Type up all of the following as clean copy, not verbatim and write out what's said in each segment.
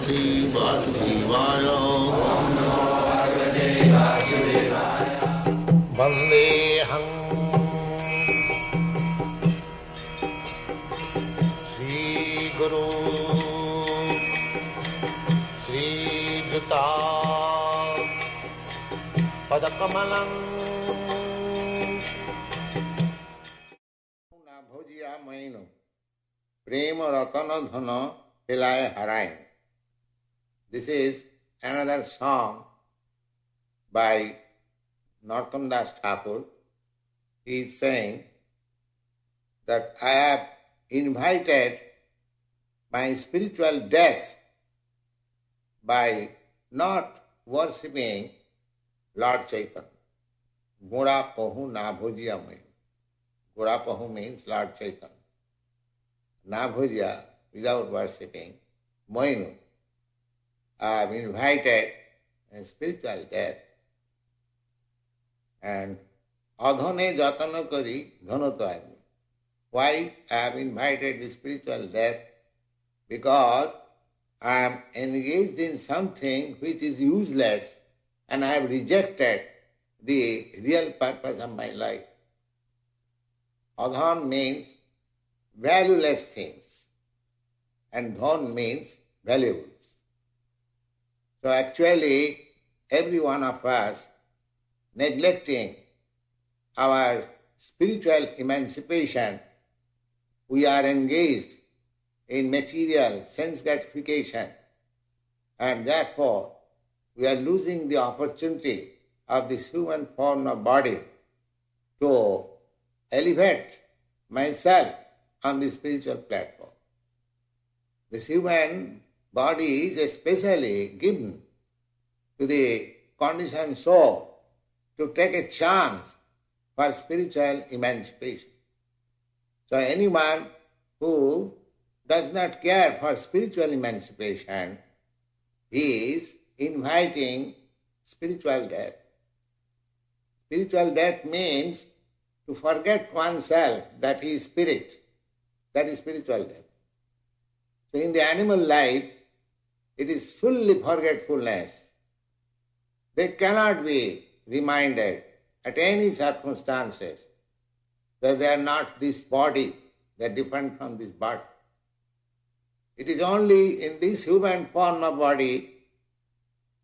Bhagavate Vasudevaya. Vandeham Sri Guru Sri Juta Padakamalam Na Bhojiya Maino Prema Ratana Dhana Hilaya Harain. This is another song by Narottam Das Thakur. He is saying that I have invited my spiritual death by not worshipping Lord Chaitanya. Gora Pahu Na Bhojiya Maino. Gora Pahu means Lord Chaitanya. Na Bhojiya, without worshipping, Maino. I have invited a spiritual death. And adhane jatana kari dhanato agni. Why I have invited the spiritual death? Because I am engaged in something which is useless and I have rejected the real purpose of my life. Adhan means valueless things and dhan means valuables. So actually every one of us neglecting our spiritual emancipation, we are engaged in material sense gratification and therefore we are losing the opportunity of this human form of body to elevate myself on the spiritual platform. This human body is especially given to the conditioned soul to take a chance for spiritual emancipation. So anyone who does not care for spiritual emancipation is inviting spiritual death. Spiritual death means to forget oneself that he is spirit. That is spiritual death. So in the animal life, it is fully forgetfulness. They cannot be reminded at any circumstances that they are not this body, they are different from this body. It is only in this human form of body,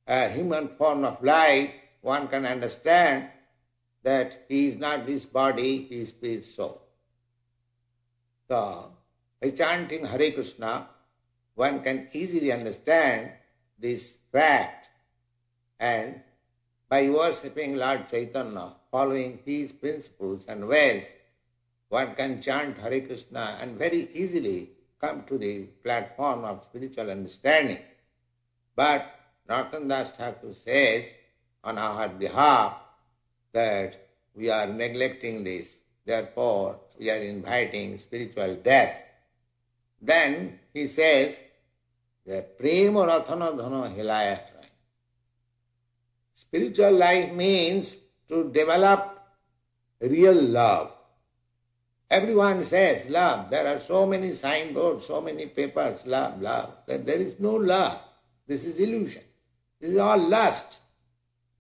a human form of life, one can understand that he is not this body, he is spirit soul. So, by chanting Hare Krishna, one can easily understand this fact, and by worshipping Lord Chaitanya, following his principles and ways, one can chant Hare Krishna and very easily come to the platform of spiritual understanding. But Narottam Das Thakur says on our behalf that we are neglecting this, therefore we are inviting spiritual death. Then he says, Prema Ratana Dhana Hilaya. Spiritual life means to develop real love. Everyone says love. There are so many signboards, so many papers, love, love. There is no love. This is illusion. This is all lust.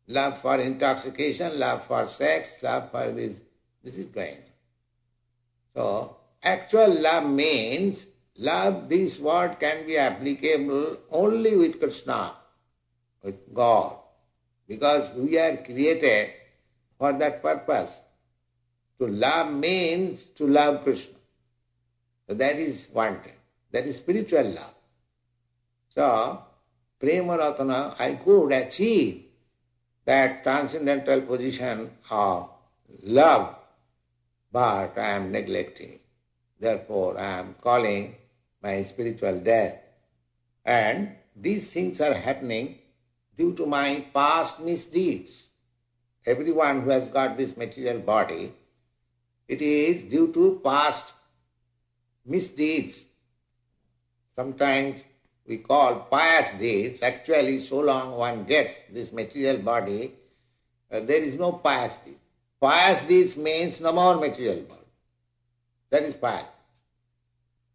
Love for intoxication, love for sex, love for this. This is going on. So, actual love means love, this word can be applicable only with Krishna, with God. Because we are created for that purpose. To love means to love Krishna. So that is wanted. That is spiritual love. So, Prema Ratana, I could achieve that transcendental position of love, but I am neglecting it. Therefore, I am calling my spiritual death. And these things are happening due to my past misdeeds. Everyone who has got this material body, it is due to past misdeeds. Sometimes we call pious deeds. Actually, so long one gets this material body, there is no pious deed. Pious deeds means no more material body. That is pious.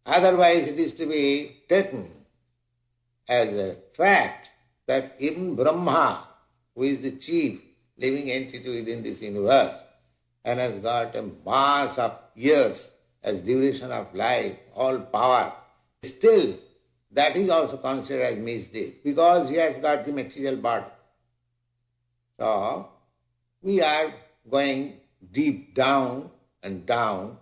Otherwise it is to be taken as a fact that even Brahma, who is the chief living entity within this universe and has got a mass of years as duration of life, all power, still that is also considered as misdeed because he has got the material body. So we are going deep down and down,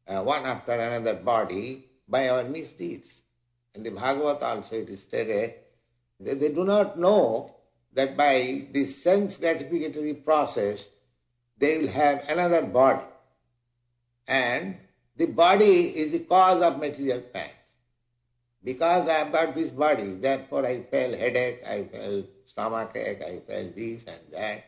one after another body by our misdeeds. In the Bhagavad also it is stated that they do not know that by this sense gratificatory process they will have another body. And the body is the cause of material pains. Because I have got this body, therefore I feel headache, I feel stomach ache, I feel this and that.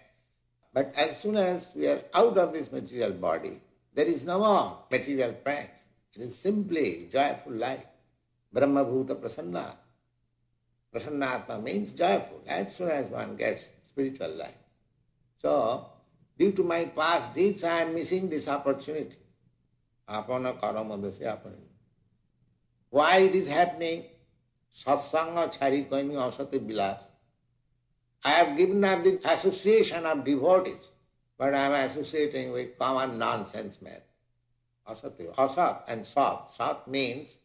But as soon as we are out of this material body, there is no more material pains. It is simply joyful life. Brahma Bhuta Prasanna. Prasannatma means joyful as soon as one gets spiritual life. So, due to my past deeds, I am missing this opportunity. Apana karamadasya apana. Why it is happening? Satsanga chari koini asati bilas. I have given up the association of devotees, but I am associating with common nonsense men. Asati, asat and sat. Sat means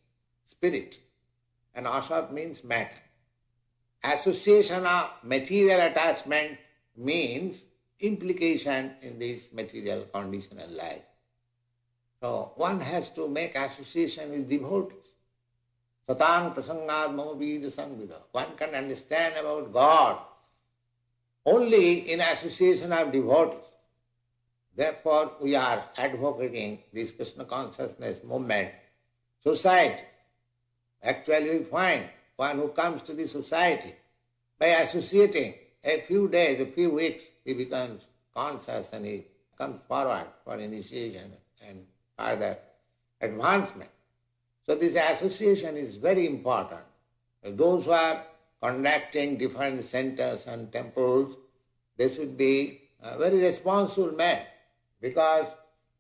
spirit, and asat means matter. Association of material attachment means implication in this material conditional life. So one has to make association with devotees. Satang prasangad mama vida sangvida. One can understand about God only in association of devotees. Therefore we are advocating this Krishna consciousness movement. Society. Actually we find one who comes to the society by associating a few days, a few weeks, he becomes conscious and he comes forward for initiation and further advancement. So this association is very important. Those who are conducting different centers and temples, they should be very responsible men because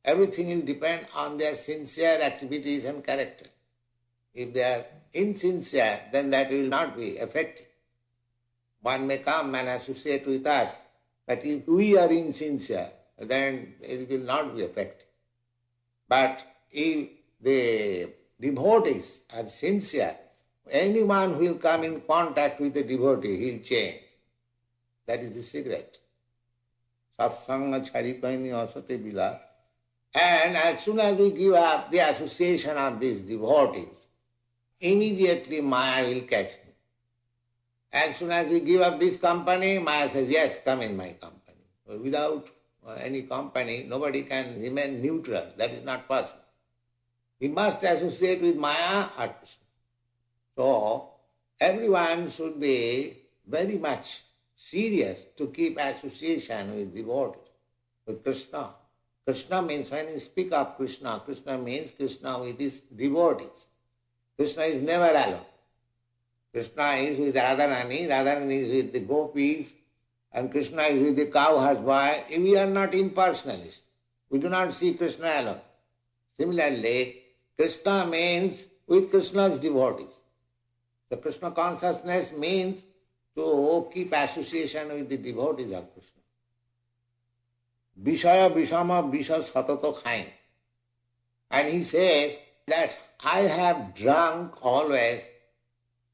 everything will depend on their sincere activities and character. If they are insincere, then that will not be effective. One may come and associate with us, but if we are insincere, then it will not be effective. But if the devotees are sincere, anyone who will come in contact with the devotee, he will change. That is the secret. Satsanga charikaini asate bila. And as soon as we give up the association of these devotees, immediately Maya will catch me. As soon as we give up this company, Maya says, yes, come in my company. Without any company, nobody can remain neutral. That is not possible. We must associate with Maya or Krishna. So, everyone should be very much serious to keep association with devotees, with Krishna. Krishna means, when you speak of Krishna, Krishna means Krishna with his devotees. Krishna is never alone. Krishna is with Radharani, Radharani is with the gopis, and Krishna is with the cowherd's boy. We are not impersonalists. We do not see Krishna alone. Similarly, Krishna means with Krishna's devotees. The Krishna consciousness means to keep association with the devotees of Krishna. Vishaya Vishama Visha Satato Khain. And he says that I have drunk always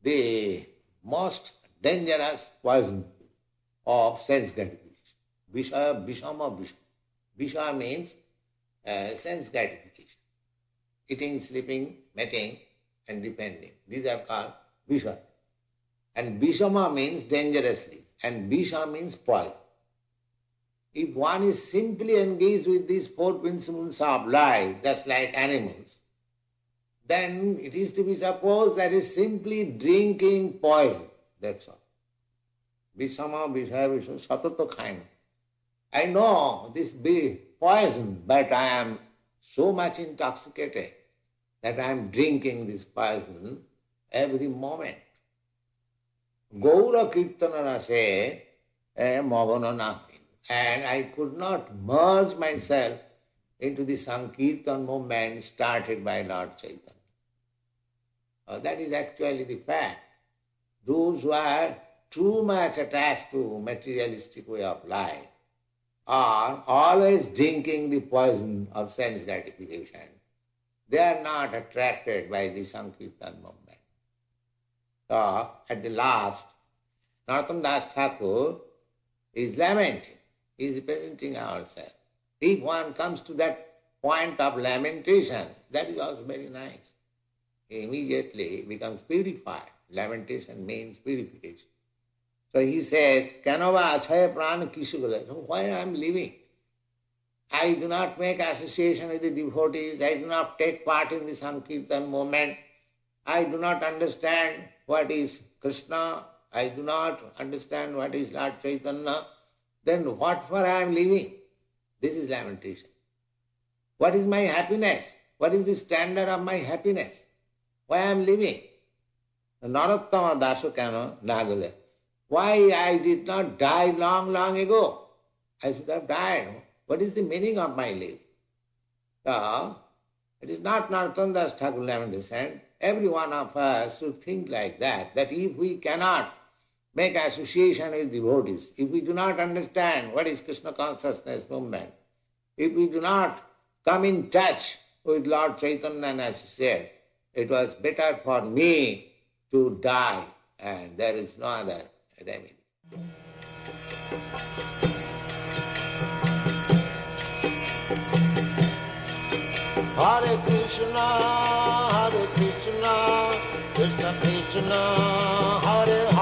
the most dangerous poison of sense gratification. Vishaya Vishama Visha. Visha means sense gratification. Eating, sleeping, mating and depending. These are called Visha. And Vishama means dangerously, and Visha means poison. If one is simply engaged with these four principles of life, just like animals, then it is to be supposed that is simply drinking poison. That's all. Vishama, Vishaya, Visha, Satato Khaina. I know this be poison, but I am so much intoxicated that I am drinking this poison every moment. Gaura Kirtana Rase Magana Nahin. And I could not merge myself into the Sankirtan movement started by Lord Chaitanya. That is actually the fact. those who are too much attached to materialistic way of life are always drinking the poison of sense gratification. They are not attracted by the Sankirtan movement. So, at the last, Narottam Das Thakur is lamenting, he is representing ourselves. If one comes to that point of lamentation, that is also very nice. He immediately becomes purified. Lamentation means purification. So he says, Kanava achaya prana kisugala. So why I am living? I do not make association with the devotees. I do not take part in the Sankirtan movement. I do not understand what is Krishna. I do not understand what is Lord Chaitanya. Then what for I am living? This is lamentation. What is my happiness? What is the standard of my happiness? Why I am living? Narottama Dasu Kano Nagale. Why I did not die long ago? I should have died. What is the meaning of my life? So, it is not Narottam Das Thakur lamentation. Every one of us should think like that if we cannot make association with devotees, if we do not understand what is Krishna consciousness movement, if we do not come in touch with Lord Chaitanya and associate, it was better for me to die, and there is no other remedy. Hare Krishna, Krishna Krishna, Hare Hare.